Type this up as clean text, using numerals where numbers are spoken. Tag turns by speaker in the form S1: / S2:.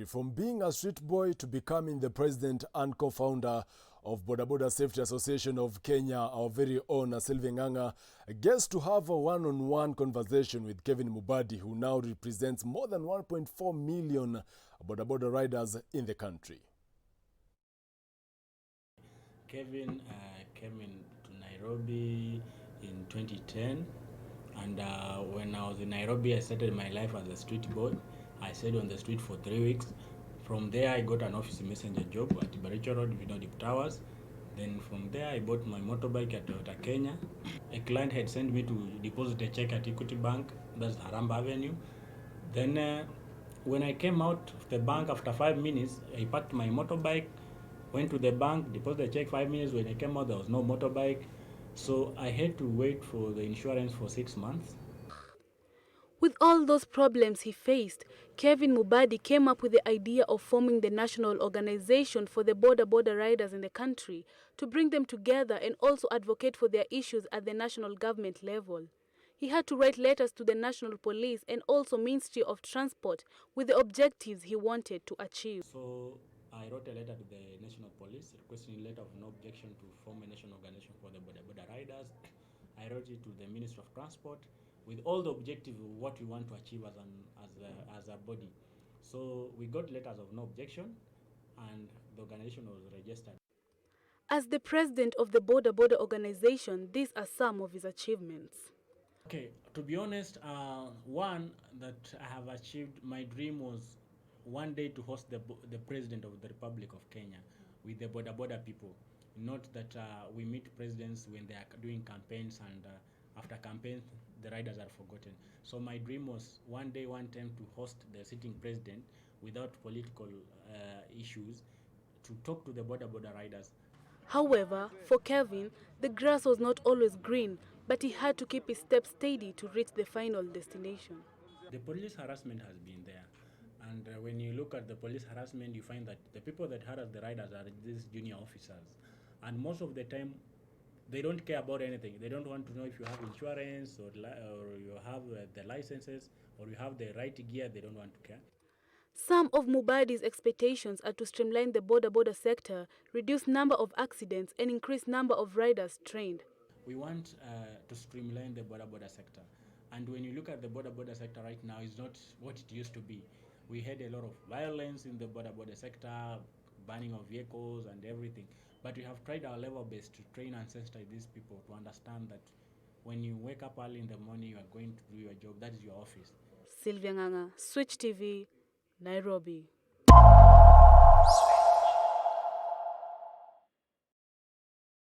S1: From being a street boy to becoming the president and co-founder of Bodaboda Association of Kenya, our very own Sylvia Nganga gets to have a one-on-one conversation with Kevin Mubadi, who now represents more than 1.4 million Bodaboda riders in the country.
S2: Kevin came to Nairobi in 2010, and when I was in Nairobi, I started my life as a street boy. I stayed on the street for 3 weeks. From there, I got an office messenger job at Baricho Road, Deep Towers. Then from there, I bought my motorbike at Toyota Kenya. A client had sent me to deposit a check at Equity Bank, that's Haramba Avenue. Then when I came out of the bank after 5 minutes, I parked my motorbike, went to the bank, deposited the check 5 minutes. When I came out, there was no motorbike. So I had to wait for the insurance for 6 months.
S3: With all those problems he faced, Kevin Mubadi came up with the idea of forming the national organization for the Bodaboda riders in the country to bring them together and also advocate for their issues at the national government level. He had to write letters to the National Police and also Ministry of Transport with the objectives he wanted to achieve.
S2: So I wrote a letter to the National Police requesting a letter of no objection to form a national organization for the Bodaboda riders. I wrote it to the Ministry of Transport with all the objectives of what we want to achieve as a body. So we got letters of no objection and the organization was registered.
S3: As the president of the Bodaboda organization, these are some of his achievements.
S2: Okay, to be honest, one that I have achieved, my dream was one day to host the president of the Republic of Kenya with the Bodaboda people. Not that we meet presidents when they are doing campaigns and after campaigns the riders are forgotten. So my dream was one day, one time to host the sitting president without political issues, to talk to the Bodaboda riders.
S3: However, for Kevin, the grass was not always green, but he had to keep his steps steady to reach the final destination.
S2: The police harassment has been there. And when you look at the police harassment, you find that the people that harass the riders are these junior officers. And most of the time, they don't care about anything. They don't want to know if you have insurance or you have the licenses or you have the right gear. They don't want to care.
S3: Some of Mubadi's expectations are to streamline the Bodaboda sector, reduce number of accidents, and increase number of riders trained.
S2: We want to streamline the Bodaboda sector. And when you look at the Bodaboda sector right now, it's not what it used to be. We had a lot of violence in the Bodaboda sector, banning of vehicles and everything. But we have tried our level best to train and sensitize these people to understand that when you wake up early in the morning, you are going to do your job. That is your office.
S3: Sylvia Nganga, Switch TV, Nairobi.